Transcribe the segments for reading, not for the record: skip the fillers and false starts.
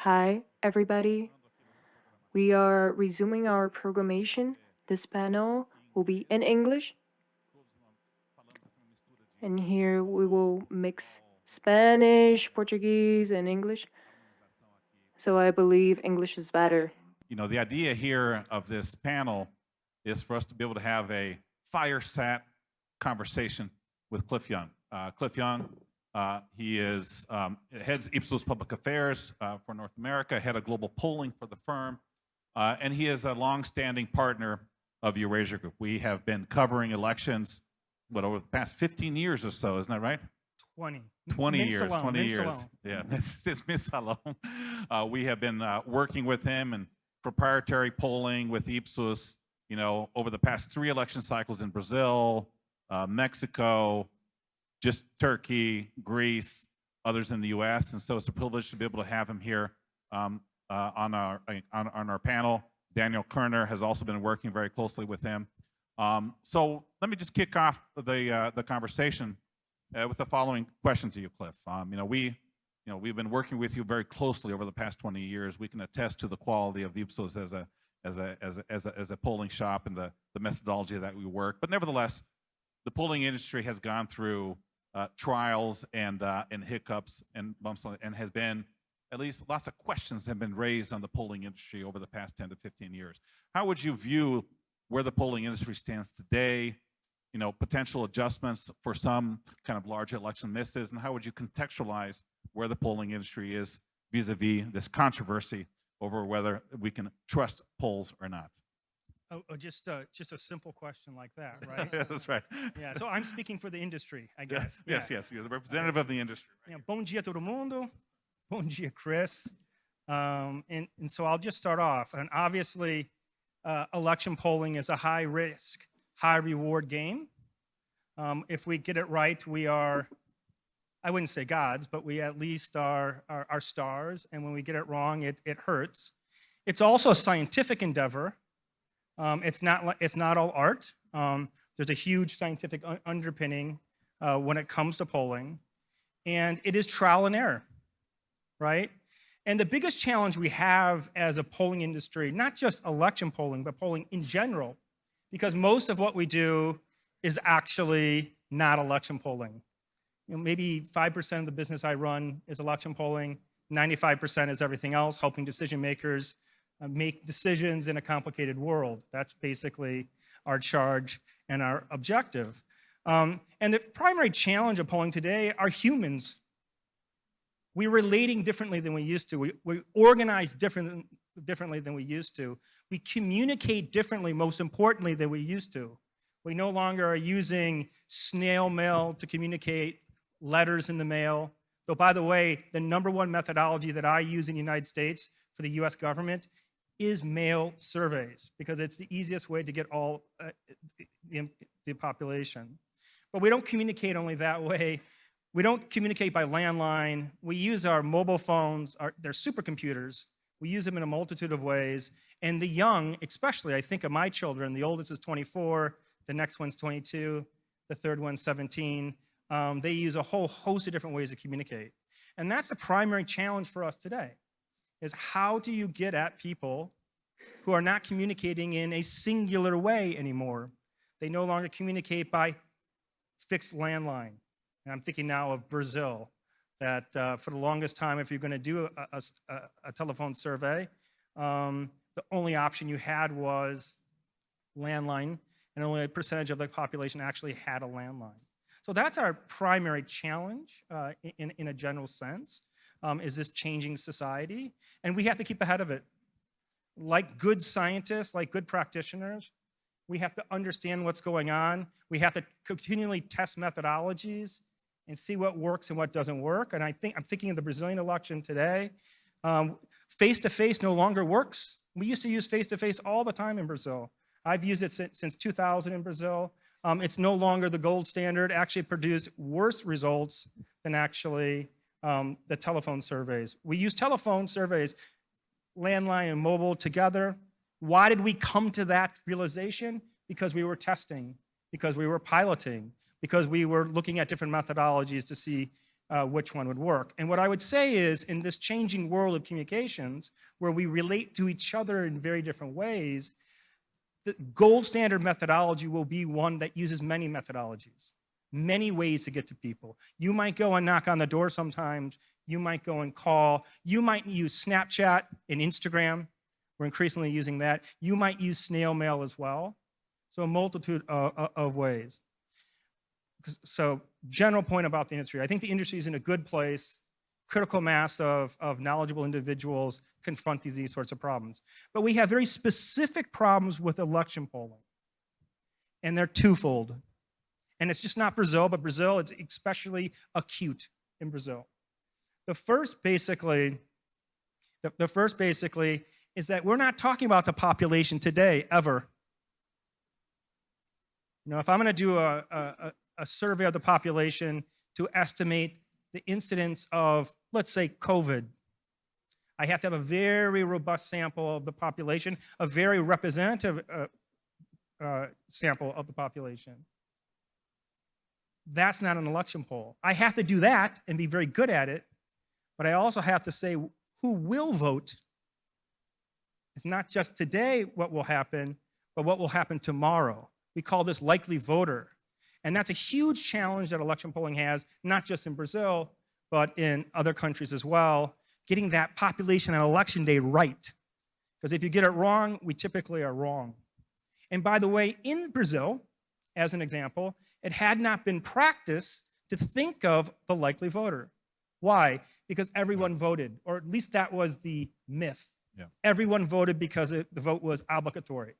Hi, everybody. We are resuming our programmation. This panel will be in English, and here we will mix Spanish, Portuguese, and English. So I believe English is better. The idea here of this panel is for us to be able to have a fireside conversation with Cliff Young. Cliff Young, he is heads Ipsos Public Affairs for North America, head of global polling for the firm, and he is a longstanding partner of Eurasia Group. We have been covering elections, over the past 15 years or so, isn't that right? 20. 20 Mint years, Salone, 20 Mint years. Salone. Yeah, since Miss Salome. We have been working with him and proprietary polling with Ipsos, over the past 3 election cycles in Brazil, Mexico, just Turkey, Greece, others in the U.S. And so it's a privilege to be able to have him here on our panel. Daniel Kerner has also been working very closely with him. So let me just kick off the conversation with the following question to you, Cliff. We've been working with you very closely over the past 20 years. We can attest to the quality of Ipsos as a polling shop and the methodology that we work. But nevertheless, the polling industry has gone through trials and hiccups and bumps, and has been, at least lots of questions have been raised on the polling industry over the past 10 to 15 years. How would you view where the polling industry stands today? Potential adjustments for some kind of large election misses, and how would you contextualize where the polling industry is vis-a-vis this controversy over whether we can trust polls or not? Just a simple question like that, right? That's right. Yeah, so I'm speaking for the industry, I guess. Yes, you're the representative of the industry. Right? Yeah, bom dia todo mundo. Bom dia, Chris. And so I'll just start off. And obviously, election polling is a high risk, high reward game. If we get it right, we are, I wouldn't say gods, but we at least are stars. And when we get it wrong, it hurts. It's also a scientific endeavor. It's not all art. There's a huge scientific underpinning when it comes to polling. And it is trial and error, right? And the biggest challenge we have as a polling industry, not just election polling, but polling in general, because most of what we do is actually not election polling. Maybe 5% of the business I run is election polling, 95% is everything else, helping decision makers make decisions in a complicated world. That's basically our charge and our objective. And the primary challenge of polling today are humans. We're relating differently than we used to. We organize differently than we used to. We communicate differently, most importantly, than we used to. We no longer are using snail mail to communicate letters in the mail. Though, by the way, the #1 methodology that I use in the United States for the US government is mail surveys, because it's the easiest way to get all the population. But we don't communicate only that way. We don't communicate by landline. We use our mobile phones, they're supercomputers. We use them in a multitude of ways. And the young, especially, I think of my children, the oldest is 24, the next one's 22, the third one's 17. They use a whole host of different ways to communicate. And that's the primary challenge for us today, is how do you get at people who are not communicating in a singular way anymore? They no longer communicate by fixed landline. And I'm thinking now of Brazil, that for the longest time, if you're going to do a telephone survey, the only option you had was landline, and only a percentage of the population actually had a landline. So that's our primary challenge in a general sense, is this changing society, and we have to keep ahead of it. Like good scientists, like good practitioners, we have to understand what's going on. We have to continually test methodologies and see what works and what doesn't work. And I'm thinking of the Brazilian election today. Face-to-face no longer works. We used to use face-to-face all the time in Brazil. I've used it since 2000 in Brazil. It's no longer the gold standard. Actually produced worse results than actually the telephone surveys. We use telephone surveys, landline and mobile together. Why did we come to that realization? Because we were testing, because we were piloting, because we were looking at different methodologies to see which one would work. And what I would say is, in this changing world of communications, where we relate to each other in very different ways, the gold standard methodology will be one that uses many methodologies, many ways to get to people. You might go and knock on the door sometimes. You might go and call. You might use Snapchat and Instagram. We're increasingly using that. You might use snail mail as well. So a multitude of ways. So general point about the industry. I think the industry is in a good place. Critical mass of knowledgeable individuals confront these sorts of problems. But we have very specific problems with election polling. And they're twofold. And it's just not Brazil, but Brazil, it's especially acute in Brazil. The first basically is that we're not talking about the population today, ever. You know, if I'm going to do a survey of the population to estimate the incidence of, let's say, COVID, I have to have a very robust sample of the population, a very representative sample of the population. That's not an election poll. I have to do that and be very good at it, but I also have to say who will vote. It's not just today what will happen, but what will happen tomorrow. We call this likely voter. And that's a huge challenge that election polling has, not just in Brazil, but in other countries as well, getting that population on election day right. Because if you get it wrong, we typically are wrong. And by the way, in Brazil, as an example, it had not been practiced to think of the likely voter. Why? Because everyone voted, or at least that was the myth. Yeah. Everyone voted because the vote was obligatory.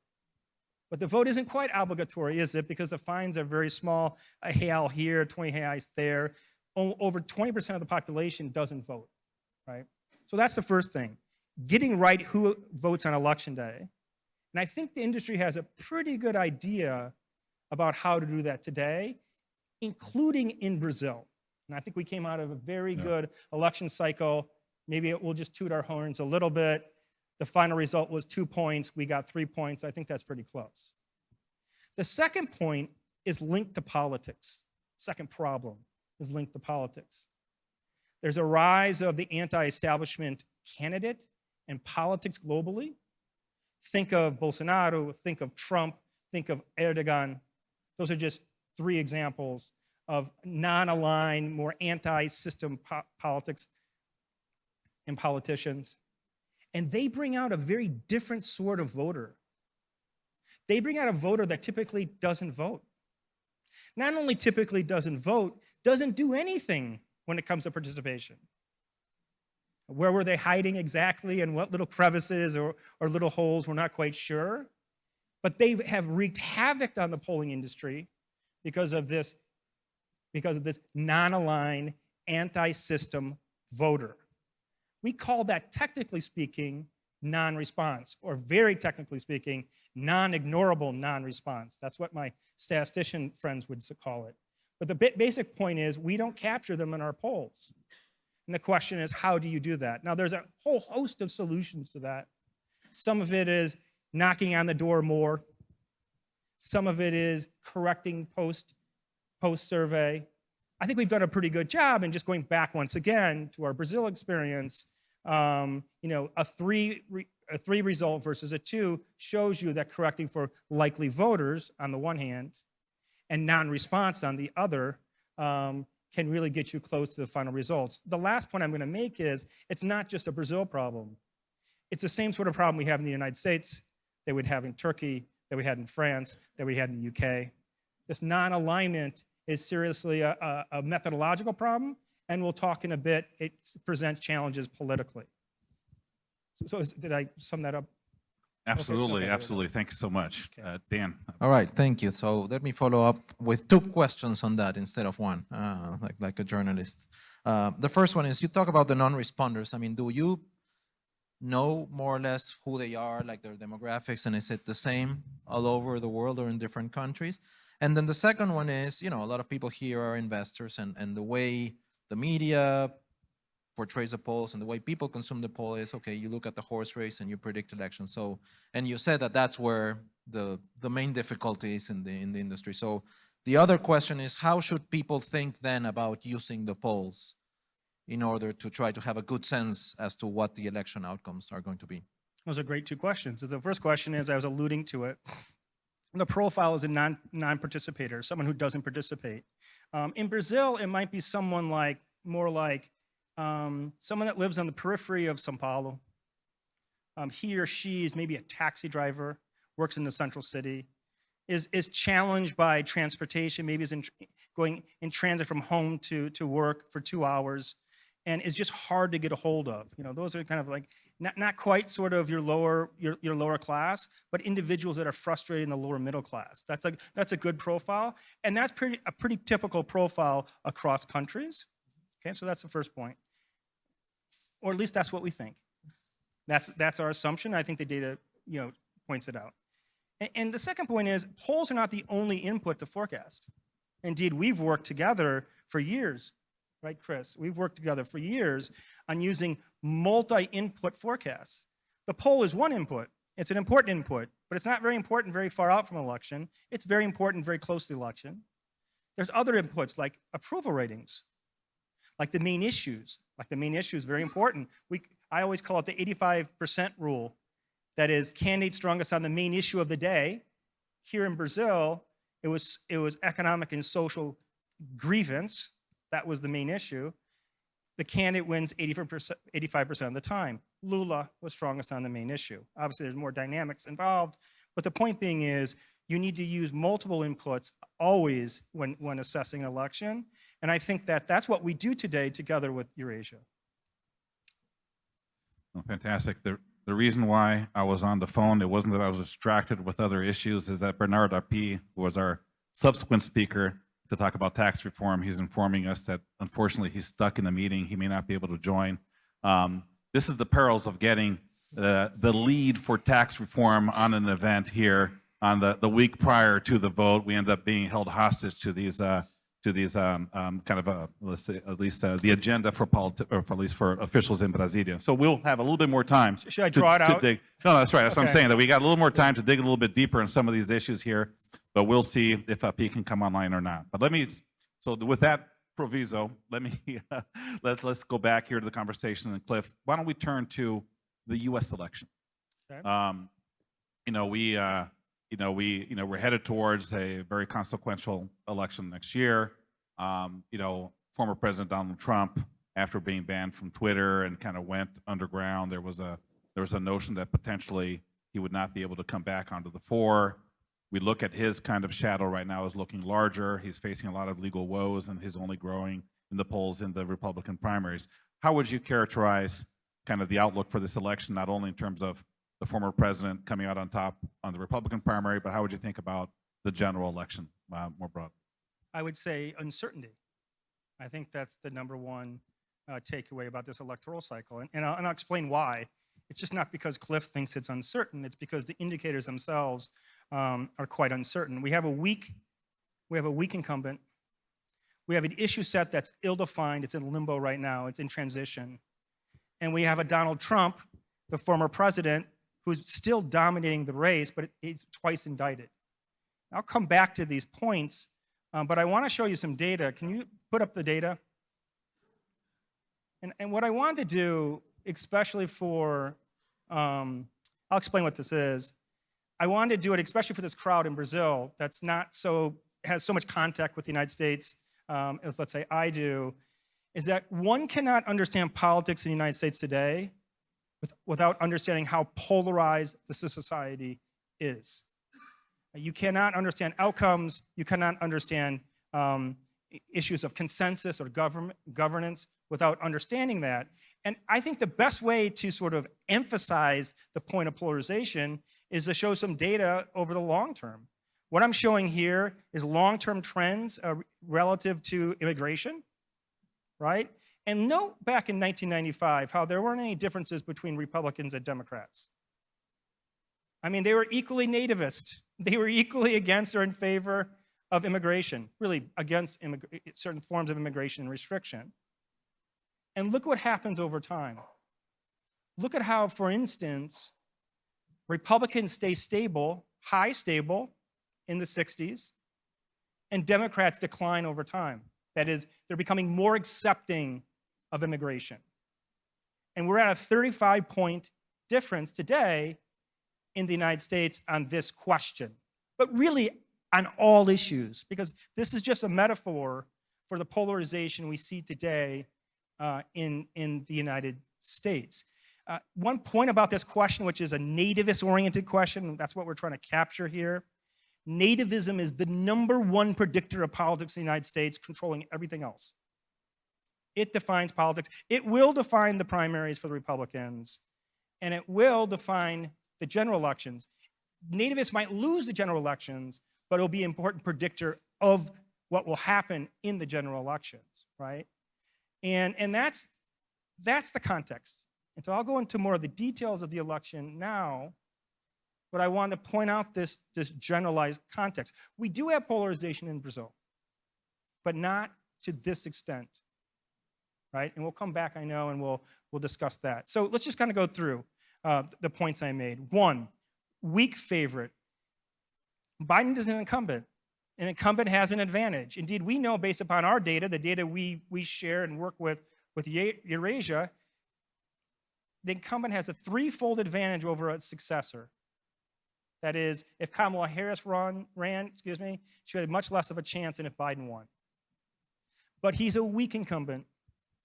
But the vote isn't quite obligatory, is it? Because the fines are very small, a real here, 20 reais there. Over 20% of the population doesn't vote, right? So that's the first thing. Getting right who votes on election day. And I think the industry has a pretty good idea about how to do that today, including in Brazil. And I think we came out of a very good election cycle. Maybe we'll just toot our horns a little bit. The final result was 2 points. We got 3 points. I think that's pretty close. The second point is linked to politics. Second problem is linked to politics. There's a rise of the anti-establishment candidate and politics globally. Think of Bolsonaro, think of Trump, think of Erdogan. Those are just 3 examples of non-aligned, more anti-system politics and politicians. And they bring out a very different sort of voter. They bring out a voter that typically doesn't vote. Not only typically doesn't vote, doesn't do anything when it comes to participation. Where were they hiding exactly and what little crevices or little holes, we're not quite sure. But they have wreaked havoc on the polling industry because of this non-aligned, anti-system voter. We call that, technically speaking, non-response, or very technically speaking, non-ignorable non-response. That's what my statistician friends would call it. But the basic point is we don't capture them in our polls. And the question is, how do you do that? Now, there's a whole host of solutions to that. Some of it is knocking on the door more. Some of it is correcting post-survey. I think we've done a pretty good job, and just going back once again to our Brazil experience, a three result versus a 2 shows you that correcting for likely voters on the one hand and non-response on the other can really get you close to the final results. The last point I'm going to make is it's not just a Brazil problem. It's the same sort of problem we have in the United States, that we'd have in Turkey, that we had in France, that we had in the UK. This non-alignment is seriously a methodological problem, and we'll talk in a bit, it presents challenges politically. Did I sum that up? Absolutely, Okay. absolutely. Thank you so much. Okay. Dan. All right, thank you. So let me follow up with 2 questions on that instead of one, like a journalist. The first one is, you talk about the non-responders. I mean, do you know more or less who they are, like their demographics, and is it the same all over the world or in different countries? And then the second one is, a lot of people here are investors, and the way the media portrays the polls and the way people consume the poll is, okay, you look at the horse race and you predict elections. So, and you said that that's where the main difficulty is in the industry. So the other question is, how should people think then about using the polls in order to try to have a good sense as to what the election outcomes are going to be? Those are great two questions. So the first question is, I was alluding to it, the profile is a non-participator, someone who doesn't participate. In Brazil, it might be someone like, more like someone that lives on the periphery of São Paulo. He or she is maybe a taxi driver, works in the central city, is challenged by transportation, maybe is going in transit from home to work for 2 hours, and is just hard to get a hold of. You know, those are kind of like not quite sort of your lower class, but individuals that are frustrated in the lower middle class. That's a good profile, and that's a pretty typical profile across countries. Okay, so that's the first point, or at least that's what we think. That's our assumption. I think the data, points it out. And the second point is, polls are not the only input to forecast. Indeed, we've worked together for years, right, Chris? We've worked together for years on using multi-input forecasts. The poll is one input. It's an important input, but it's not very important very far out from election. It's very important very close to the election. There's other inputs like approval ratings, like the main issues. Like the main issue is very important. I always call it the 85% rule. That is, candidates strongest on the main issue of the day. Here in Brazil, it was economic and social grievance. That was the main issue. The candidate wins 85% of the time. Lula was strongest on the main issue. Obviously, there's more dynamics involved, but the point being is, you need to use multiple inputs always when assessing an election, and I think that's what we do today together with Eurasia. Well, fantastic. The reason why I was on the phone, it wasn't that I was distracted with other issues, is that Bernard Api, who was our subsequent speaker to talk about tax reform, he's informing us that unfortunately he's stuck in a meeting. He may not be able to join. This is the perils of getting the lead for tax reform on an event here on the week prior to the vote. We end up being held hostage to these let's say at least the agenda for or at least for officials in Brasilia. So we'll have a little bit more time. Should I draw it out? Dig. No, that's right. That's what I'm Okay. saying, that we got a little more time to dig a little bit deeper in some of these issues here, but we'll see if P can come online or not. But so with that proviso, let's go back here to the conversation. And Cliff, why don't we turn to the U.S. election? Okay. We're headed towards a very consequential election next year. Former President Donald Trump, after being banned from Twitter and kind of went underground, there was a notion that potentially he would not be able to come back onto the fore. We look at his kind of shadow right now as looking larger. He's facing a lot of legal woes, and he's only growing in the polls in the Republican primaries. How would you characterize kind of the outlook for this election, not only in terms of the former president coming out on top on the Republican primary, but how would you think about the general election more broadly? I would say uncertainty. I think that's the number one takeaway about this electoral cycle. And I'll explain why. It's just not because Cliff thinks it's uncertain. It's because the indicators themselves are quite uncertain. We have a weak incumbent. We have an issue set that's ill-defined. It's in limbo right now. It's in transition. And we have a Donald Trump, the former president, who's still dominating the race, but he's twice indicted. I'll come back to these points, but I want to show you some data. Can you put up the data? And what I want to do, especially for, I'll explain what this is. I wanted to do it especially for this crowd in Brazil that's has so much contact with the United States as, let's say, I do, is that one cannot understand politics in the United States today without understanding how polarized the society is. You cannot understand outcomes. You cannot understand issues of consensus or governance without understanding that. And I think the best way to sort of emphasize the point of polarization is to show some data over the long term. What I'm showing here is long-term trends relative to immigration, right? And note back in 1995 how there weren't any differences between Republicans and Democrats. I mean, they were equally nativist. They were equally against or in favor of immigration, really against certain forms of immigration and restriction. And look what happens over time. Look at how, for instance, Republicans stay stable, high stable in the 60s, and Democrats decline over time. That is, they're becoming more accepting of immigration. And we're at a 35-point difference today in the United States on this question, but really on all issues, because this is just a metaphor for the polarization we see today in the United States. One point about this question, which is a nativist-oriented question, that's what we're trying to capture here. Nativism is the #1 predictor of politics in the United States, controlling everything else. It defines politics. It will define the primaries for the Republicans, and it will define the general elections. Nativists might lose the general elections, but it'll be an important predictor of what will happen in the general elections, right? And that's the context. And so I'll go into more of the details of the election now, but I want to point out this generalized context. We do have polarization in Brazil, but not to this extent, right? And we'll come back, I know, and we'll discuss that. So let's just kind of go through the points I made. One, weak favorite. Biden is an incumbent. An incumbent has an advantage. Indeed, we know based upon our data, the data we share and work with Eurasia, the incumbent has a threefold advantage over its successor. That is, if Kamala Harris ran, she had much less of a chance than if Biden won. But he's a weak incumbent.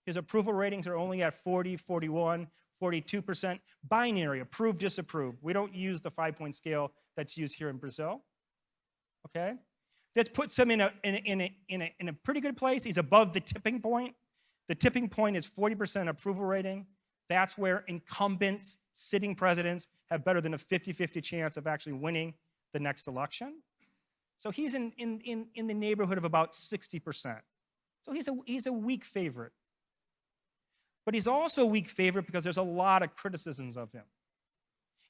His approval ratings are only at 40, 41, 42%. Binary, approve, disapprove. We don't use the 5-point scale that's used here in Brazil. Okay? That puts him in a pretty good place. He's above the tipping point. The tipping point is 40% approval rating. That's where incumbents, sitting presidents, have better than a 50-50 chance of actually winning the next election. So he's in the neighborhood of about 60%. So he's a weak favorite. But he's also a weak favorite because there's a lot of criticisms of him.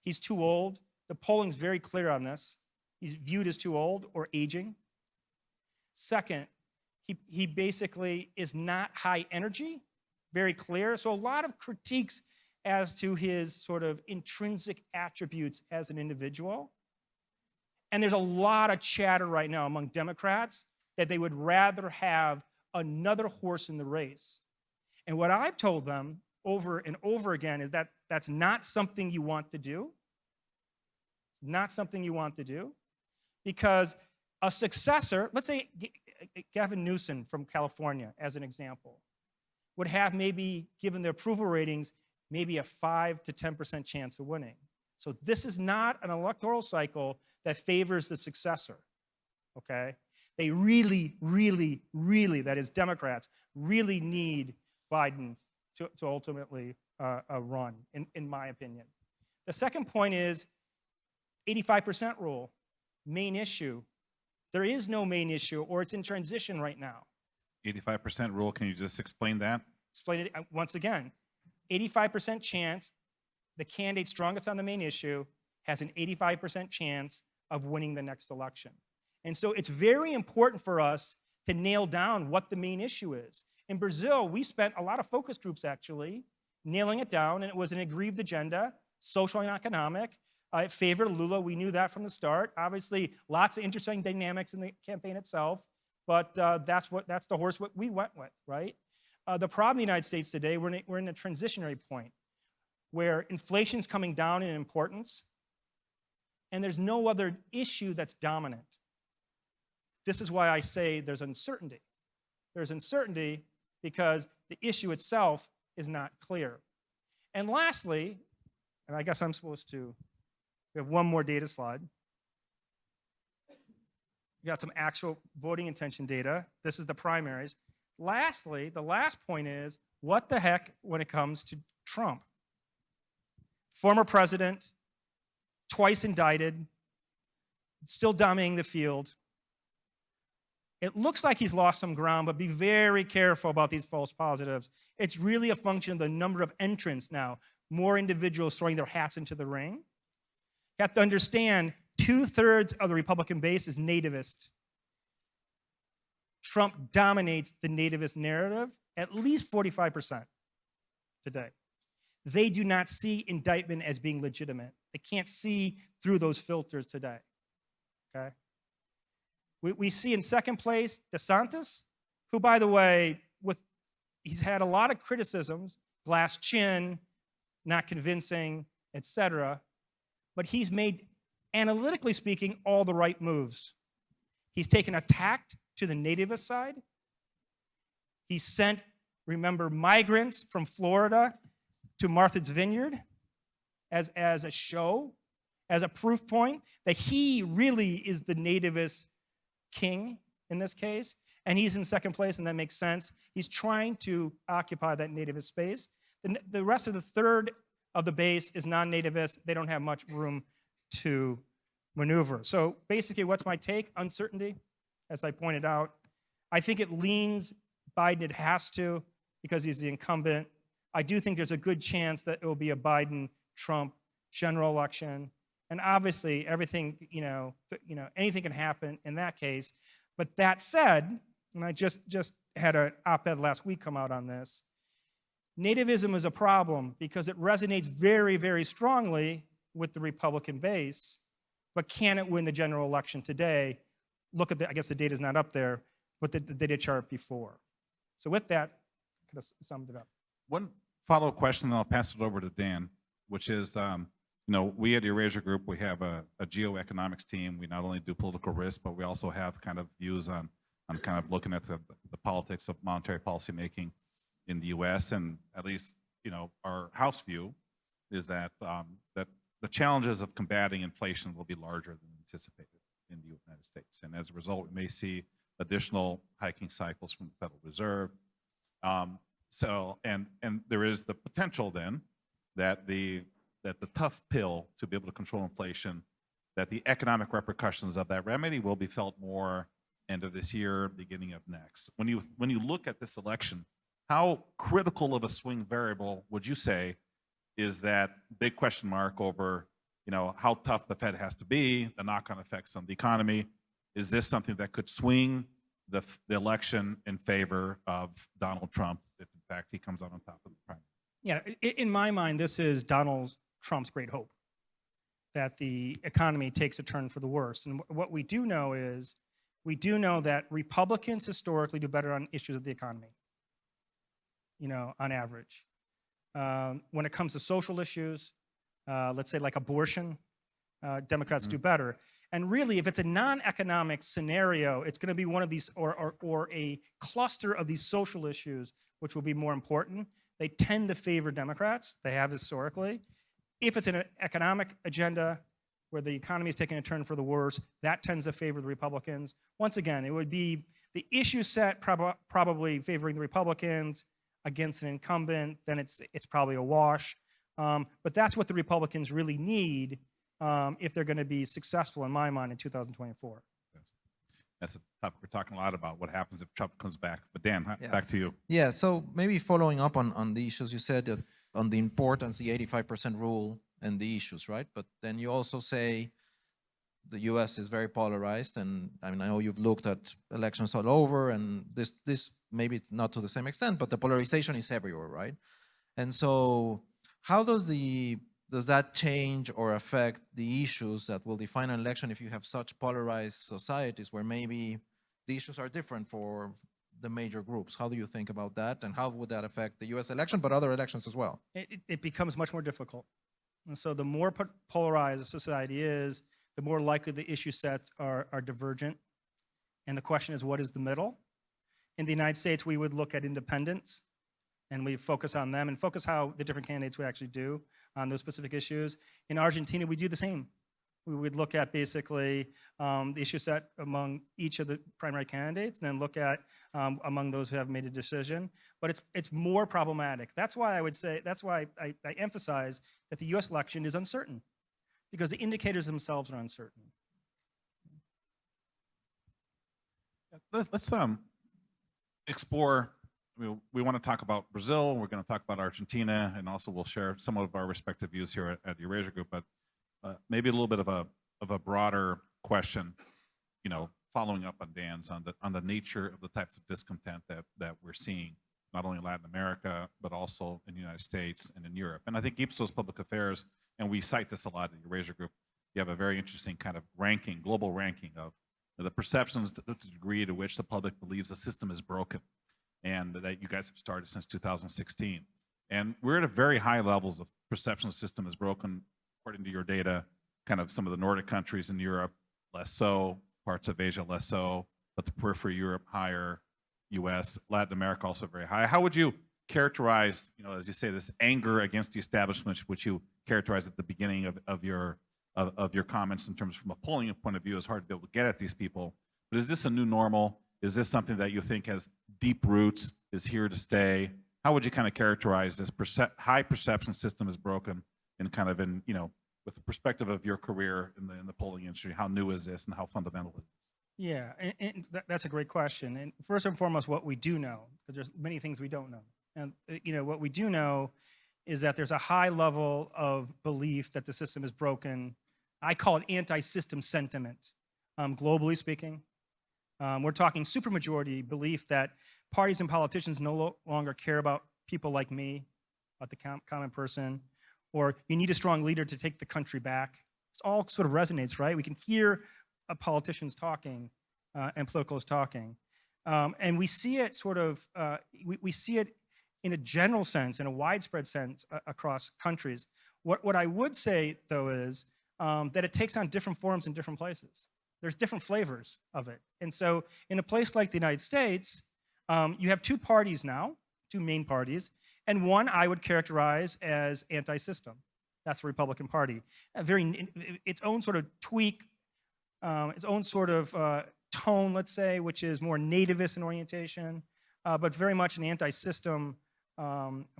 He's too old. The polling's very clear on this. He's viewed as too old or aging. Second, he basically is not high energy, very clear. So a lot of critiques as to his sort of intrinsic attributes as an individual. And there's a lot of chatter right now among Democrats that they would rather have another horse in the race. And what I've told them over and over again is that that's not something you want to do. Not something you want to do. Because a successor, let's say Gavin Newsom from California, as an example, would have maybe, given their approval ratings, maybe a 5 to 10% chance of winning. So this is not an electoral cycle that favors the successor, okay? They really, really, really, that is Democrats, really need Biden to ultimately run, in my opinion. The second point is 85% rule, main issue. There is no main issue, or it's in transition right now. 85% rule, can you just explain that? Explain it once again. 85% chance, the candidate strongest on the main issue has an 85% chance of winning the next election. And so it's very important for us to nail down what the main issue is. In Brazil, we spent a lot of focus groups actually nailing it down, and it was an aggrieved agenda, social and economic. It favored Lula. We knew that from the start. Obviously, lots of interesting dynamics in the campaign itself, but that's the horse we went with, right? The problem in the United States today, we're in a transitionary point where inflation's coming down in importance, and there's no other issue that's dominant. This is why I say there's uncertainty. There's uncertainty because the issue itself is not clear. And lastly, and I guess I'm supposed to, we have one more data slide. We got some actual voting intention data. This is the primaries. Lastly, the last point is, what the heck when it comes to Trump? Former president, twice indicted, still dominating the field. It looks like he's lost some ground, but be very careful about these false positives. It's really a function of the number of entrants now, more individuals throwing their hats into the ring. You have to understand, 2/3 of the Republican base is nativist. Trump dominates the nativist narrative, at least 45% today. They do not see indictment as being legitimate. They can't see through those filters today, okay? We see in second place DeSantis, who, by the way, he's he's had a lot of criticisms, glass chin, not convincing, etc. But he's made, analytically speaking, all the right moves. He's taken a tact to the nativist side. He sent, remember, migrants from Florida to Martha's Vineyard as a show, as a proof point that he really is the nativist king in this case. And he's in second place, and that makes sense. He's trying to occupy that nativist space. The rest of the third of the base is non-nativist. They don't have much room to maneuver. So basically, what's my take? Uncertainty, as I pointed out. I think it leans Biden. It has to, because he's the incumbent. I do think there's a good chance that it will be a Biden-Trump general election. And obviously, everything, anything can happen in that case. But that said, and I just had an op-ed last week come out on this, nativism is a problem because it resonates very, very strongly with the Republican base, but can it win the general election today? Look at I guess the data's not up there, but the data chart before. So with that, I could have summed it up. One follow-up question, and I'll pass it over to Dan, which is, we at the Eurasia Group, we have a geoeconomics team. We not only do political risk, but we also have kind of views on kind of looking at the politics of monetary policy making in the U.S. And at least, our house view is that that the challenges of combating inflation will be larger than anticipated in the United States. And as a result, we may see additional hiking cycles from the Federal Reserve. And there is the potential then that the tough pill to be able to control inflation, that the economic repercussions of that remedy will be felt more end of this year, beginning of next. When you look at this election, how critical of a swing variable would you say is that big question mark over, how tough the Fed has to be, the knock-on effects on the economy? Is this something that could swing the election in favor of Donald Trump if, in fact, he comes out on top of the primary? Yeah, in my mind, this is Donald Trump's great hope, that the economy takes a turn for the worse. And what we do know is, we do know that Republicans historically do better on issues of the economy, on average. When it comes to social issues, let's say like abortion, Democrats do better. And really, if it's a non-economic scenario, it's going to be one of these, or a cluster of these social issues, which will be more important. They tend to favor Democrats. They have historically. If it's an economic agenda where the economy is taking a turn for the worse, that tends to favor the Republicans. Once again, it would be the issue set probably favoring the Republicans against an incumbent, then it's probably a wash. But that's what the Republicans really need if they're going to be successful, in my mind, in 2024. That's a topic we're talking a lot about, what happens if Trump comes back. But Dan, back to you. Yeah, so maybe following up on the issues you said, on the importance, the 85% rule and the issues, right? But then you also say the US is very polarized, and I know you've looked at elections all over, and this maybe it's not to the same extent, but the polarization is everywhere, right? And so how does that change or affect the issues that will define an election if you have such polarized societies where maybe the issues are different for the major groups? How do you think about that, and how would that affect the US election, but other elections as well? It becomes much more difficult. And so the more polarized a society is, the more likely the issue sets are divergent. And the question is, what is the middle? In the United States, we would look at independents, and we focus on them and focus how the different candidates would actually do on those specific issues. In Argentina, we do the same. We would look at basically the issue set among each of the primary candidates, and then look at among those who have made a decision. But it's more problematic. That's why I emphasize that the US election is uncertain, because the indicators themselves are uncertain. Let's explore. We want to talk about Brazil. We're going to talk about Argentina, and also we'll share some of our respective views here at the Eurasia Group. But maybe a little bit of a broader question, following up on Dan's on the nature of the types of discontent that we're seeing, not only in Latin America, but also in the United States and in Europe. And I think Ipsos Public Affairs, and we cite this a lot in the Eurasia Group, you have a very interesting kind of ranking, global ranking of the perceptions, to the degree to which the public believes the system is broken. and that you guys have started since 2016. And we're at a very high levels of perception the system is broken, according to your data, kind of some of the Nordic countries in Europe, less so, parts of Asia, less so, but the periphery Europe, higher, US, Latin America also very high. How would you characterize, as you say, this anger against the establishment, which you characterized at the beginning of your comments in terms from a polling point of view, is hard to be able to get at these people. But is this a new normal? Is this something that you think has deep roots, is here to stay? How would you kind of characterize this high perception system is broken and kind of with the perspective of your career in the polling industry, how new is this and how fundamental is it? Yeah, and that's a great question. And first and foremost, what we do know, because there's many things we don't know. And what we do know is that there's a high level of belief that the system is broken. I call it anti-system sentiment, globally speaking. We're talking supermajority belief that parties and politicians no longer care about people like me, about the common person, or you need a strong leader to take the country back. It all sort of resonates, right? We can hear politicians talking and politicals talking. And we see it sort of, we see it in a general sense, in a widespread sense across countries. What I would say, though, is that it takes on different forms in different places. There's different flavors of it. And so in a place like the United States, you have two parties now, two main parties, and one I would characterize as anti-system. That's the Republican Party. Its own sort of tweak, its own sort of tone, let's say, which is more nativist in orientation, but very much an anti-system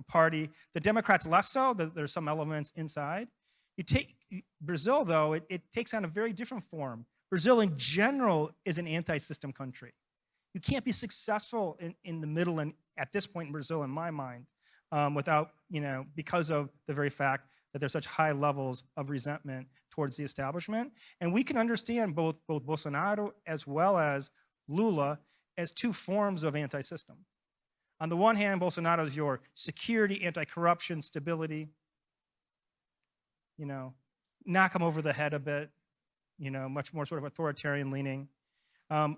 party. The Democrats less so. There's some elements inside. You take Brazil, though, it takes on a very different form. Brazil in general is an anti-system country. You can't be successful in the middle and at this point in Brazil, in my mind, without, because of the very fact that there's such high levels of resentment towards the establishment. And we can understand both Bolsonaro as well as Lula as two forms of anti-system. On the one hand, Bolsonaro is your security, anti-corruption, stability, knock him over the head a bit, much more sort of authoritarian leaning.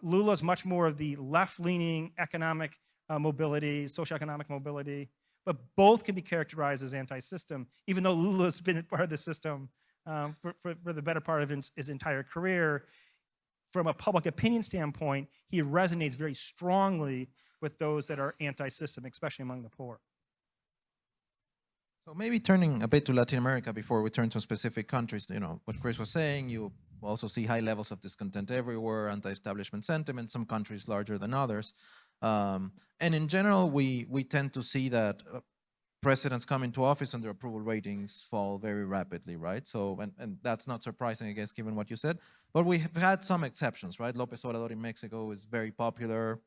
Lula's much more of the left-leaning economic mobility, socioeconomic mobility, but both can be characterized as anti-system, even though Lula's been part of the system for the better part of his entire career. From a public opinion standpoint, he resonates very strongly with those that are anti-system, especially among the poor. So maybe turning a bit to Latin America before we turn to specific countries, what Chris was saying, you also see high levels of discontent everywhere, anti-establishment sentiment, some countries larger than others. And in general, we tend to see that presidents come into office and their approval ratings fall very rapidly, right? So, and that's not surprising, I guess, given what you said. But we have had some exceptions, right? López Obrador in Mexico is very popular.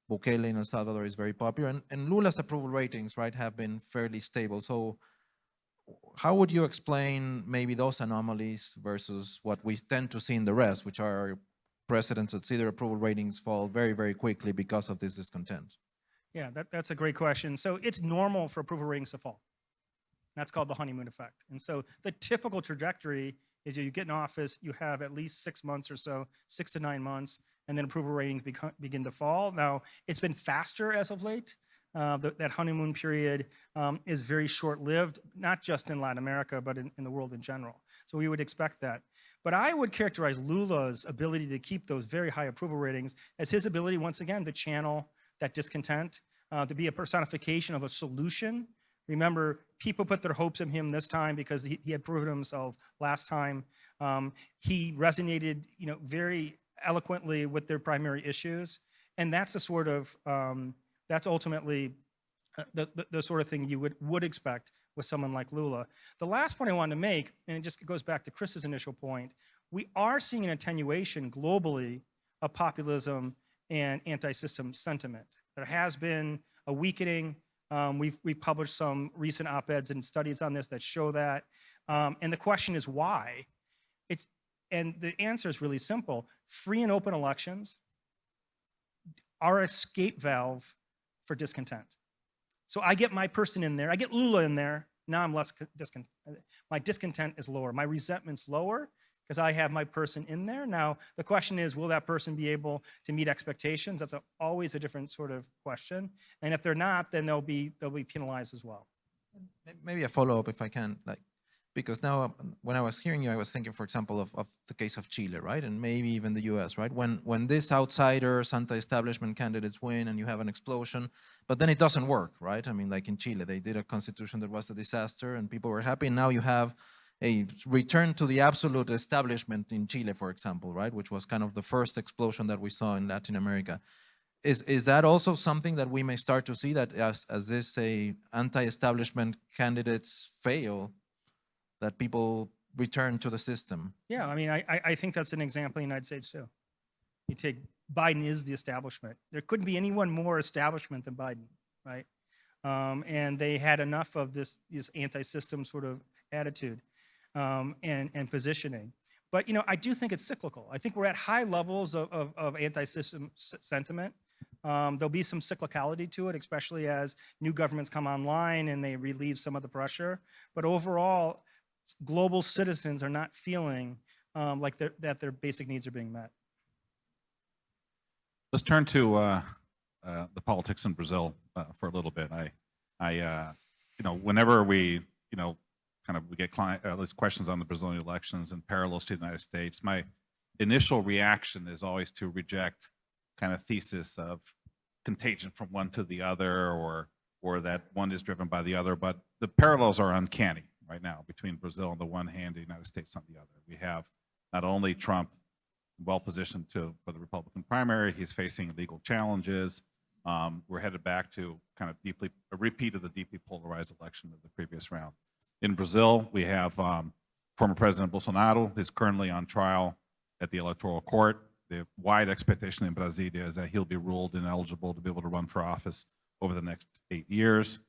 Bukele in El Salvador is very popular. And Lula's approval ratings, right, have been fairly stable. So how would you explain maybe those anomalies versus what we tend to see in the rest, which are presidents that see their approval ratings fall very, very quickly because of this discontent? Yeah, that's a great question. So it's normal for approval ratings to fall. That's called the honeymoon effect. And so the typical trajectory is you get in office, you have at least 6 months or so, 6 to 9 months, and then approval ratings begin to fall. Now, it's been faster as of late. That honeymoon period is very short-lived, not just in Latin America, but in the world in general. So we would expect that. But I would characterize Lula's ability to keep those very high approval ratings as his ability, once again, to channel that discontent, to be a personification of a solution. Remember, people put their hopes in him this time because he had proven himself last time. He resonated, very eloquently with their primary issues, and that's the sort of that's ultimately the sort of thing you would expect with someone like Lula. The last point I wanted to make, and it just goes back to Chris's initial point, we are seeing an attenuation globally of populism and anti-system sentiment. There has been a weakening. We've published some recent op-eds and studies on this that show that. And the question is why? And the answer is really simple. Free and open elections are an escape valve for discontent. So I get my person in there, I get Lula in there, now I'm less discontent. My discontent is lower, my resentment's lower, because I have my person in there. Now, the question is, will that person be able to meet expectations? That's always a different sort of question. And if they're not, then they'll be penalized as well. Maybe a follow-up if I can, like, because now when I was hearing you, I was thinking, for example, of the case of Chile, right? And maybe even the US, right? When these outsiders, anti-establishment candidates win and you have an explosion, but then it doesn't work, right? I mean, like in Chile, they did a constitution that was a disaster and people were happy. And now you have a return to the absolute establishment in Chile, for example, right? Which was kind of the first explosion that we saw in Latin America. Is that also something that we may start to see, that as this anti-establishment candidates fail, that people return to the system? Yeah, I mean, I think that's an example in the United States too. You take Biden is the establishment. There couldn't be anyone more establishment than Biden, right? And they had enough of this anti-system sort of attitude and positioning. But I do think it's cyclical. I think we're at high levels of anti-system sentiment. There'll be some cyclicality to it, especially as new governments come online and they relieve some of the pressure. But overall, global citizens are not feeling like that their basic needs are being met. Let's turn to the politics in Brazil for a little bit. Whenever we, we get questions on the Brazilian elections and parallels to the United States, my initial reaction is always to reject kind of thesis of contagion from one to the other, or that one is driven by the other. But the parallels are uncanny right now between Brazil on the one hand and the United States on the other. We have not only Trump well positioned for the Republican primary, he's facing legal challenges. We're headed back to kind of a repeat of the deeply polarized election of the previous round. In Brazil, we have former President Bolsonaro is currently on trial at the electoral court. The wide expectation in Brasilia is that he'll be ruled ineligible to be able to run for office over the next 8 years.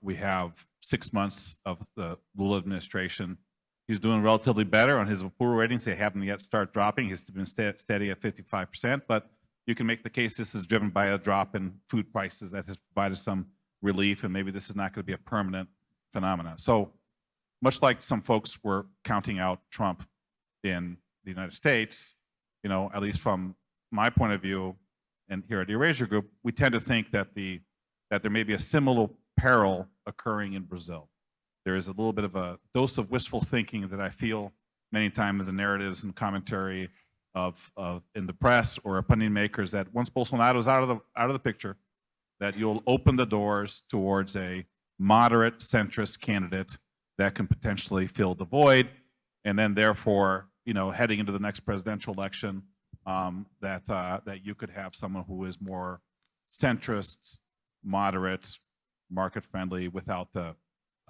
We have 6 months of the Lula administration. He's doing relatively better on his approval ratings. They haven't yet start dropping. He's been steady at 55%, but you can make the case this is driven by a drop in food prices that has provided some relief, and maybe this is not going to be a permanent phenomenon. So much like some folks were counting out Trump in the United States, at least from my point of view, and here at the Erasure Group, we tend to think that there may be a similar peril occurring in Brazil. There is a little bit of a dose of wishful thinking that I feel many times in the narratives and commentary of in the press or opinion makers, that once Bolsonaro is out of the picture, that you'll open the doors towards a moderate centrist candidate that can potentially fill the void, and then therefore, heading into the next presidential election, that you could have someone who is more centrist, moderate, market-friendly, without the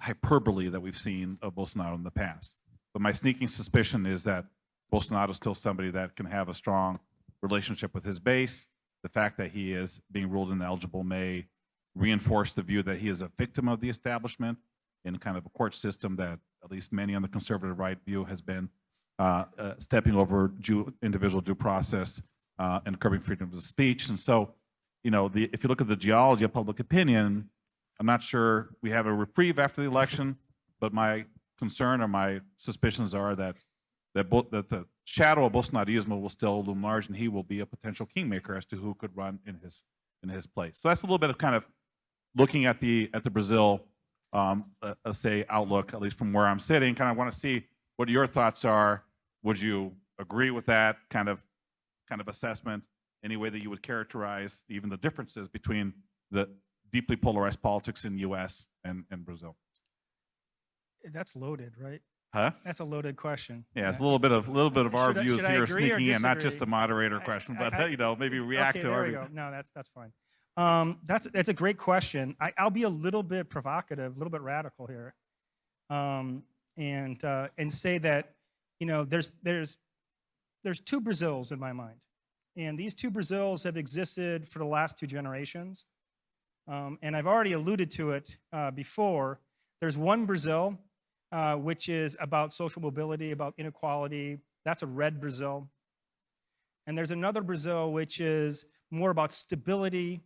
hyperbole that we've seen of Bolsonaro in the past. But my sneaking suspicion is that Bolsonaro is still somebody that can have a strong relationship with his base. The fact that he is being ruled ineligible may reinforce the view that he is a victim of the establishment in kind of a court system that at least many on the conservative right view has been stepping over individual due process and curbing freedom of speech. And so, if you look at the geology of public opinion, I'm not sure we have a reprieve after the election, but my concern or my suspicions are that the shadow of Bolsonarismo will still loom large, and he will be a potential kingmaker as to who could run in his place. So that's a little bit of kind of looking at the Brazil outlook, at least from where I'm sitting. Kind of want to see what your thoughts are. Would you agree with that kind of assessment? Any way that you would characterize even the differences between the deeply polarized politics in the U.S. and Brazil? That's loaded, right? Huh? That's a loaded question. Yeah, it's a little bit of our views I here agree or sneaking in, not just disagree? a moderator question, but maybe react Okay, to there we everything. go. No, that's fine. That's a great question. I'll be a little bit provocative, a little bit radical here, and say that there's two Brazils in my mind, and these two Brazils have existed for the last 2 generations, and I've already alluded to it before. There's one Brazil, which is about social mobility, about inequality. That's a red Brazil. And there's another Brazil, which is more about stability.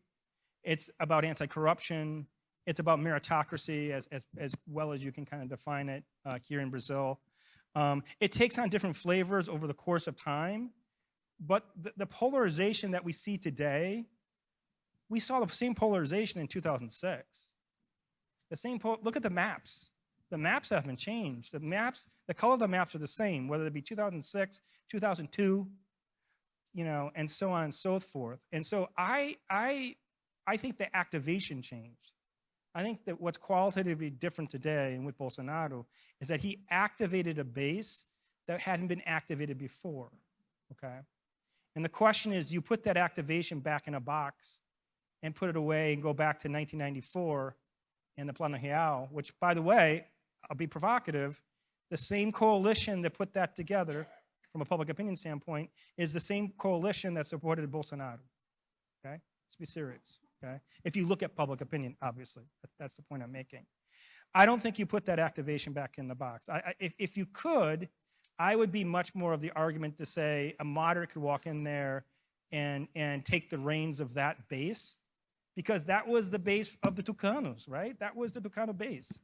It's about anti-corruption. It's about meritocracy, as well as you can kind of define it here in Brazil. It takes on different flavors over the course of time, but the polarization that we see today, we saw the same polarization in 2006. Look at the maps. The maps haven't changed. The color of the maps are the same, whether it be 2006, 2002, and so on and so forth. And so I think the activation changed. I think that what's qualitatively different today and with Bolsonaro is that he activated a base that hadn't been activated before, okay? And the question is, do you put that activation back in a box and put it away and go back to 1994 and the Plano Real, which, by the way, I'll be provocative, the same coalition that put that together from a public opinion standpoint is the same coalition that supported Bolsonaro, okay? Let's be serious, okay? If you look at public opinion, obviously, that's the point I'm making. I don't think you put that activation back in the box. If you could, I would be much more of the argument to say a moderate could walk in there and take the reins of that base, because that was the base of the Tucanos, right? That was the Tucano base,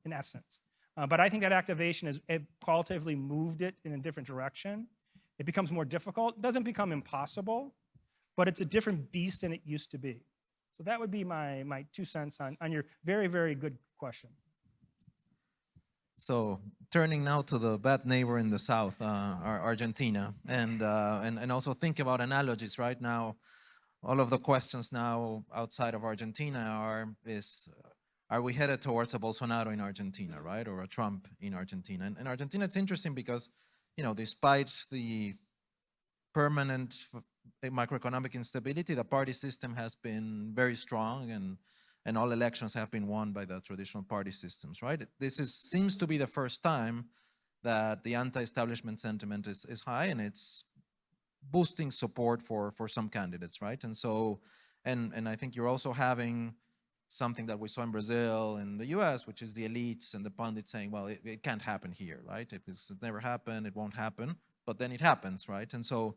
in essence. But I think that activation has qualitatively moved it in a different direction. It becomes more difficult. It doesn't become impossible, but it's a different beast than it used to be. So that would be my 2 cents on your very, very good question. So turning now to the bad neighbor in the south, Argentina, and also think about analogies right now. All of the questions now outside of Argentina are we headed towards a Bolsonaro in Argentina, right, or a Trump in Argentina? And in Argentina, it's interesting because, despite the permanent macroeconomic instability, the party system has been very strong, and all elections have been won by the traditional party systems, right? Seems to be the first time that the anti-establishment sentiment is high, and it's boosting support for some candidates, right? And so, and I think you're also having something that we saw in Brazil and the US, which is the elites and the pundits saying, well, it can't happen here, right? It's never happened, it won't happen, but then it happens, right? And so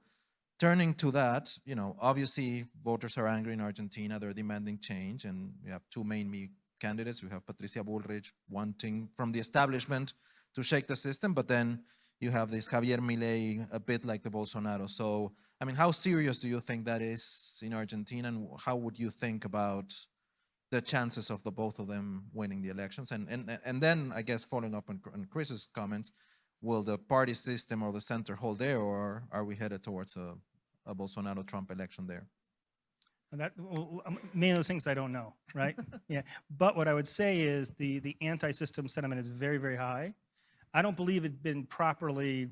turning to that, obviously voters are angry in Argentina, they're demanding change, and we have two main candidates. We have Patricia Bullrich wanting from the establishment to shake the system, but then you have this Javier Milei, a bit like the Bolsonaro. So, I mean, how serious do you think that is in Argentina, and how would you think about the chances of the both of them winning the elections? And then, I guess, following up on Chris's comments, will the party system or the center hold there, or are we headed towards a Bolsonaro-Trump election there? And many of those things I don't know, right? Yeah, but what I would say is the anti-system sentiment is very, very high. I don't believe it's been properly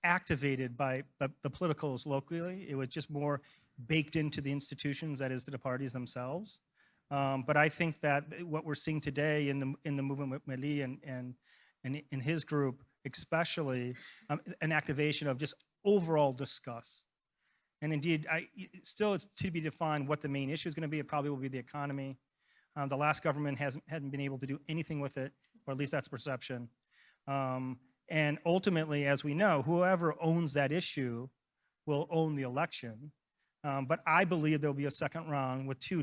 activated by the politicals locally. It was just more baked into the institutions, that is, to the parties themselves. But I think that what we're seeing today in the movement with Milei and in his group, especially an activation of just overall disgust. And indeed, still it's to be defined what the main issue is going to be. It probably will be the economy. The last government hadn't been able to do anything with it, or at least that's perception. And ultimately, as we know, whoever owns that issue will own the election. But I believe there'll be a second round with two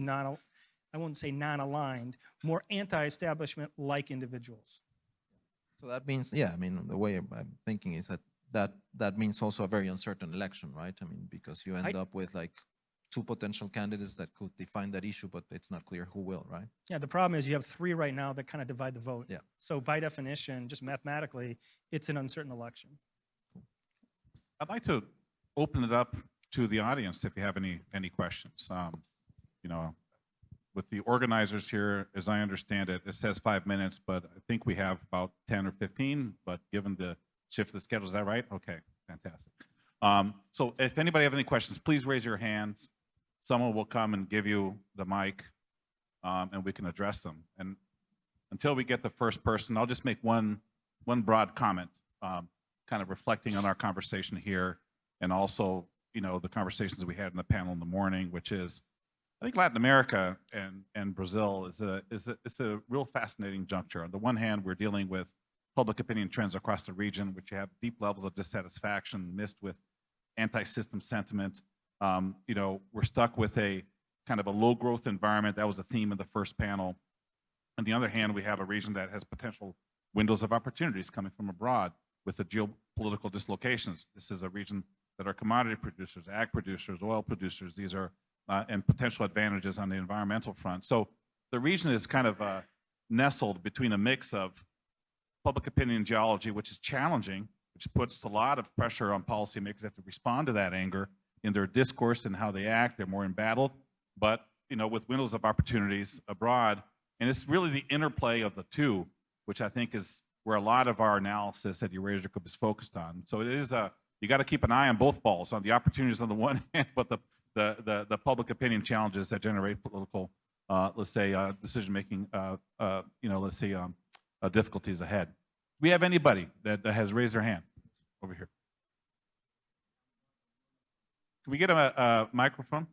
I wouldn't say non-aligned, more anti-establishment-like individuals. So that means, yeah, I mean, the way I'm thinking is that means also a very uncertain election, right? I mean, because you end up with like two potential candidates that could define that issue, but it's not clear who will, right? Yeah, the problem is you have three right now that kind of divide the vote. Yeah. So by definition, just mathematically, it's an uncertain election. I'd like to open it up to the audience if you have any questions. With the organizers here, as I understand it, it says 5 minutes, but I think we have about 10 or 15, but given the shift of the schedule, is that right? Okay, fantastic. So if anybody have any questions, please raise your hands. Someone will come and give you the mic, and we can address them. And until we get the first person, I'll just make one broad comment, kind of reflecting on our conversation here, and also, the conversations that we had in the panel in the morning, which is, I think Latin America and Brazil is a real fascinating juncture. On the one hand, we're dealing with public opinion trends across the region, which you have deep levels of dissatisfaction mixed with anti-system sentiment. We're stuck with a kind of a low growth environment. That was a theme of the first panel. On the other hand, we have a region that has potential windows of opportunities coming from abroad with the geopolitical dislocations. This is a region that are commodity producers, ag producers, oil producers. These are and potential advantages on the environmental front. So the region is kind of nestled between a mix of public opinion geology, which is challenging, which puts a lot of pressure on policymakers that have to respond to that anger in their discourse and how they act. They're more embattled, but with windows of opportunities abroad, and it's really the interplay of the two, which I think is where a lot of our analysis at Eurasia Group is focused on. So it is you got to keep an eye on both balls, on the opportunities on the one hand, but the public opinion challenges that generate political, let's say, decision-making, let's say, difficulties ahead. We have anybody that has raised their hand over here? Can we get a microphone?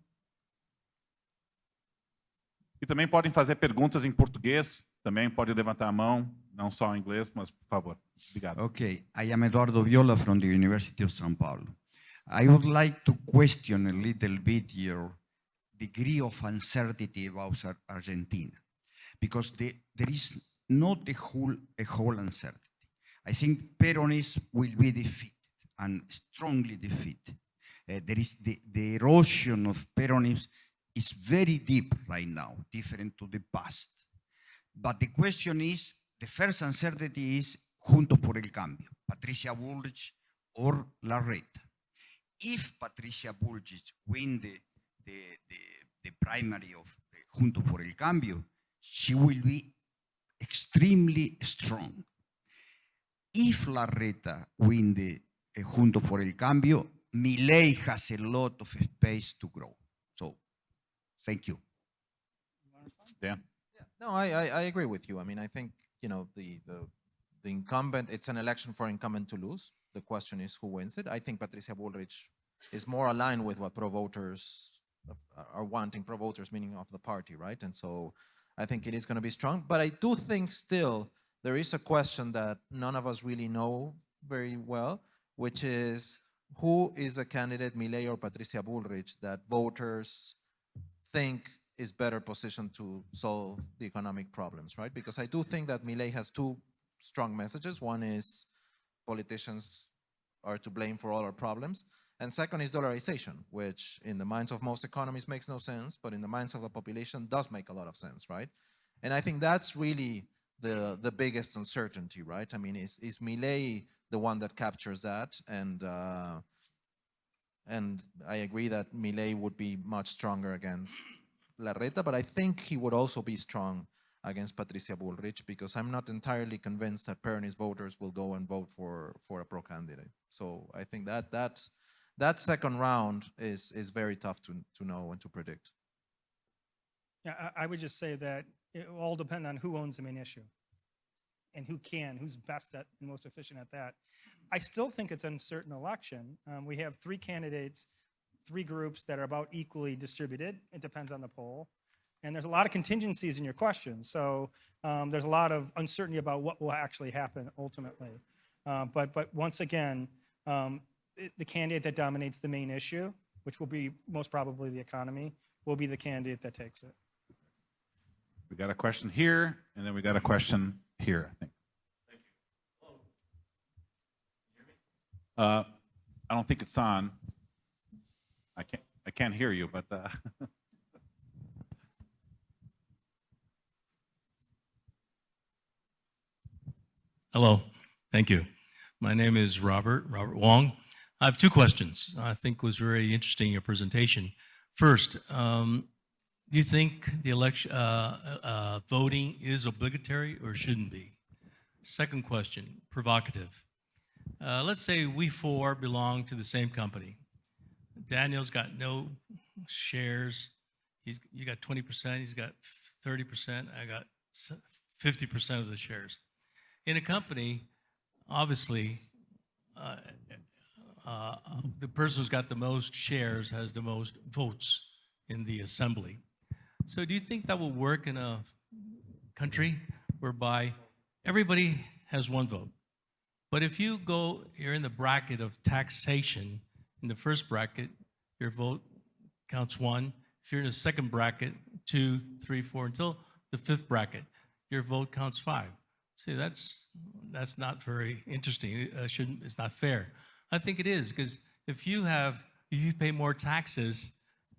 E também podem fazer perguntas em português, também pode levantar a mão, não só em inglês, mas por favor. Obrigado. Okay, I am Eduardo Viola from the University of São Paulo. I would like to question a little bit your degree of uncertainty about Argentina, because there is not a whole uncertainty. I think Peronism will be defeated and strongly defeated. There is the erosion of Peronism is very deep right now, different to the past. But the question is, the first uncertainty is Juntos por el Cambio, Patricia Bullrich or Larreta. If Patricia Bullrich win the primary of Juntos por el Cambio, she will be extremely strong. If Larreta win the Juntos por el Cambio, Milei has a lot of space to grow. So, thank you. Dan? No, I agree with you. I mean, I think, the incumbent, it's an election for incumbent to lose. The question is who wins it. I think Patricia Bullrich is more aligned with what pro-voters are wanting, pro-voters meaning of the party, right? And so I think it is going to be strong. But I do think still there is a question that none of us really know very well, which is who is a candidate, Milei or Patricia Bullrich, that voters think is better positioned to solve the economic problems, right? Because I do think that Milei has two strong messages. One is politicians are to blame for all our problems. And second is dollarization, which in the minds of most economists makes no sense, but in the minds of the population does make a lot of sense, right? And I think that's really the biggest uncertainty, right? I mean, is Milei the one that captures that? And I agree that Milei would be much stronger against Larreta, but I think he would also be strong against Patricia Bullrich, because I'm not entirely convinced that Peronist voters will go and vote for a pro-candidate. So I think that second round is very tough to know and to predict. Yeah, I would just say that it will all depend on who owns the main issue and who's best at and most efficient at that. I still think it's an uncertain election. We have three candidates, three groups that are about equally distributed. It depends on the poll. And there's a lot of contingencies in your question. So there's a lot of uncertainty about what will actually happen ultimately. But once again, the candidate that dominates the main issue, which will be most probably the economy, will be the candidate that takes it. We got a question here, and then we got a question here, I think. Thank you. I don't think it's on. I can't hear you, but Hello, thank you. My name is Robert Wong. I have two questions. I think it was very interesting, your presentation. First, do you think the election voting is obligatory or shouldn't be? Second question, provocative. Let's say we four belong to the same company. Daniel's got no shares. You got 20%, he's got 30%, I got 50% of the shares. In a company, obviously, the person who's got the most shares has the most votes in the assembly. So do you think that will work in a country whereby everybody has one vote? But if you're in the bracket of taxation, in the first bracket, your vote counts 1. If you're in the second bracket, 2, 3, 4, until the fifth bracket, your vote counts 5. See, that's not very interesting. It shouldn't. It's not fair. I think it is because if you pay more taxes,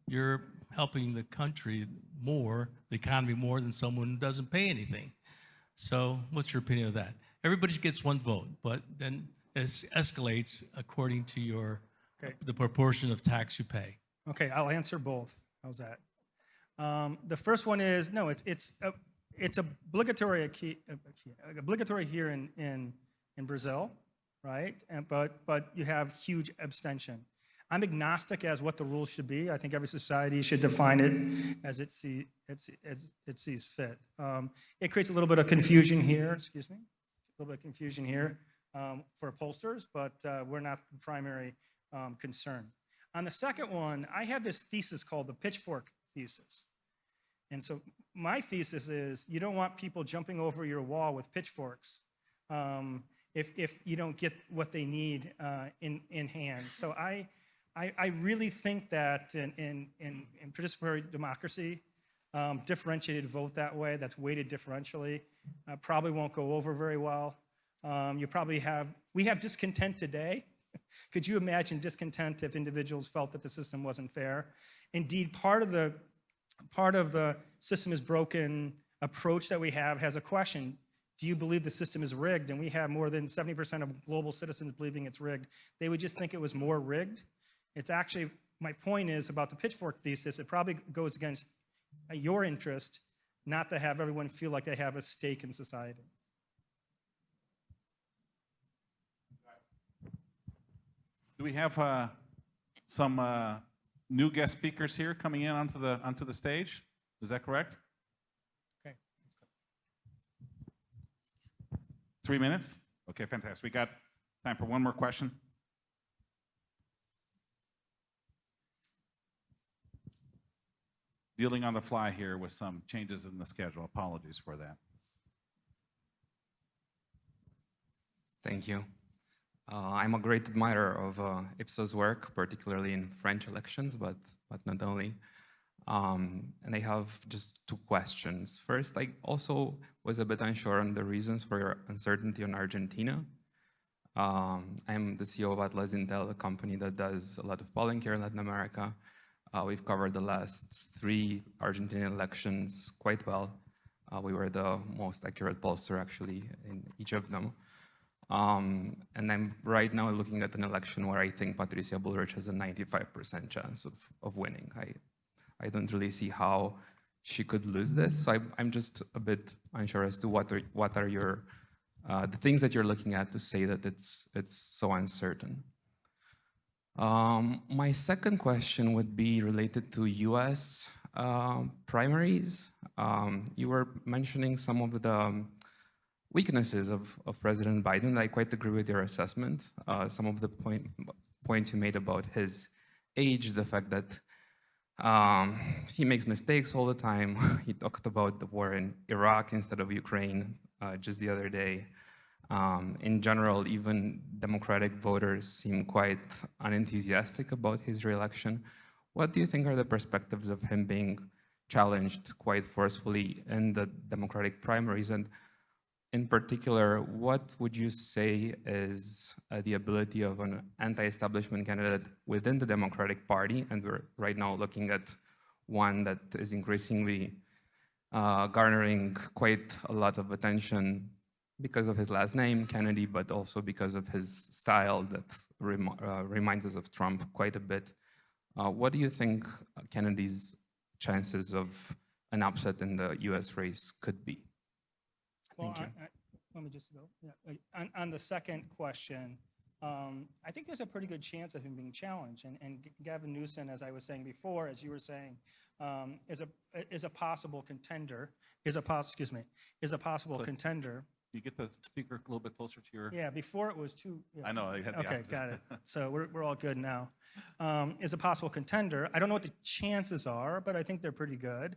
you're helping the country more, the economy more than someone who doesn't pay anything. So, what's your opinion of that? Everybody gets one vote, but then it escalates according to Okay. the proportion of tax you pay. Okay, I'll answer both. How's that? The first one is no. It's obligatory obligatory here in Brazil, right? But you have huge abstention. I'm agnostic as what the rules should be. I think every society should define it as it sees fit. It creates a little bit of confusion here. Excuse me, a little bit of confusion here for pollsters, but we're not the primary concern. On the second one, I have this thesis called the pitchfork thesis. And so my thesis is you don't want people jumping over your wall with pitchforks if you don't get what they need in hand. So I really think that in participatory democracy, differentiated vote that way, that's weighted differentially, probably won't go over very well. We have discontent today. Could you imagine discontent if individuals felt that the system wasn't fair? Indeed, part of the system is broken approach that we have has a question. Do you believe the system is rigged? And we have more than 70% of global citizens believing it's rigged. They would just think it was more rigged. It's actually, my point is about the pitchfork thesis, it probably goes against your interest not to have everyone feel like they have a stake in society. Do we have some new guest speakers here coming in onto the stage? Is that correct? Okay, let's go. 3 minutes? Okay, fantastic. We got time for one more question. Dealing on the fly here with some changes in the schedule. Apologies for that. Thank you. I'm a great admirer of Ipsos' work, particularly in French elections, but not only. And I have just two questions. First, I also was a bit unsure on the reasons for your uncertainty on Argentina. I'm the CEO of Atlas Intel, a company that does a lot of polling here in Latin America. We've covered the last 3 Argentinian elections quite well. We were the most accurate pollster, actually, in each of them. And I'm right now looking at an election where I think Patricia Bullrich has a 95% chance of winning. I don't really see how she could lose this. So I'm just a bit unsure as to what are your the things that you're looking at to say that it's so uncertain. My second question would be related to US primaries. You were mentioning some of the weaknesses of President Biden. I quite agree with your assessment. Some of the points you made about his age, the fact that he makes mistakes all the time. He talked about the war in Iraq instead of Ukraine just the other day. In general, even Democratic voters seem quite unenthusiastic about his reelection. What do you think are the perspectives of him being challenged quite forcefully in the Democratic primaries? And in particular, what would you say is the ability of an anti-establishment candidate within the Democratic Party? And we're right now looking at one that is increasingly garnering quite a lot of attention because of his last name, Kennedy, but also because of his style that reminds us of Trump quite a bit. What do you think Kennedy's chances of an upset in the US race could be? Well, let me just go. Yeah. On the second question, I think there's a pretty good chance of him being challenged. And Gavin Newsom, as I was saying before, as you were saying, is a possible contender. Is a possible contender. You get the speaker a little bit closer to your. Yeah, before it was too. Yeah. I know. I had the Okay, opposite. got it. So we're all good now. Is a possible contender. I don't know what the chances are, but I think they're pretty good.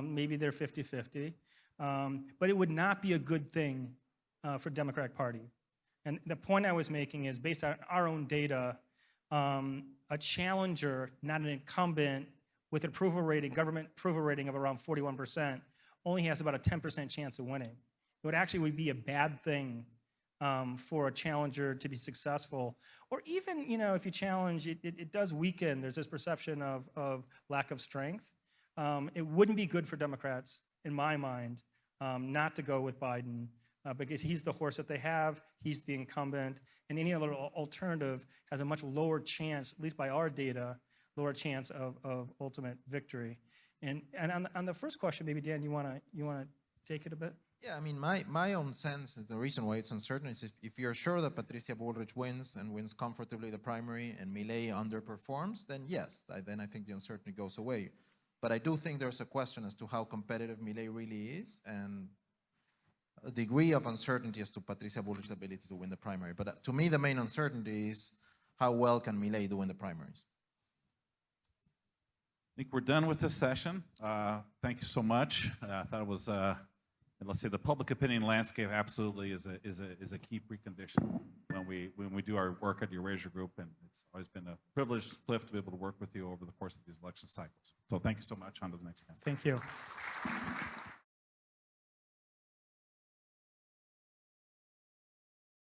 Maybe they're 50-50. But it would not be a good thing for the Democratic Party. And the point I was making is based on our own data, a challenger, not an incumbent, with an approval rating, government approval rating of around 41%, only has about a 10% chance of winning. It would actually be a bad thing for a challenger to be successful. Or even, you know, if you challenge, it does weaken. There's this perception of lack of strength. It wouldn't be good for Democrats, in my mind, not to go with Biden because he's the horse that they have, he's the incumbent, and any other alternative has a much lower chance, at least by our data, lower chance of ultimate victory. And on the first question, maybe Dan, you wanna take it a bit? Yeah, I mean, my own sense, the reason why it's uncertain is if you're sure that Patricia Bullrich wins and wins comfortably the primary and Milei underperforms, then yes, then I think the uncertainty goes away. But I do think there's a question as to how competitive Milei really is and a degree of uncertainty as to Patricia Bullrich's ability to win the primary. But to me, the main uncertainty is how well can Milei do in the primaries. I think we're done with this session. Thank you so much. I thought it was, let's say, the public opinion landscape absolutely is a key precondition when we do our work at the Eurasia Group, and it's always been a privilege, Cliff, to be able to work with you over the course of these election cycles. So thank you so much. On to the next panel. Thank you.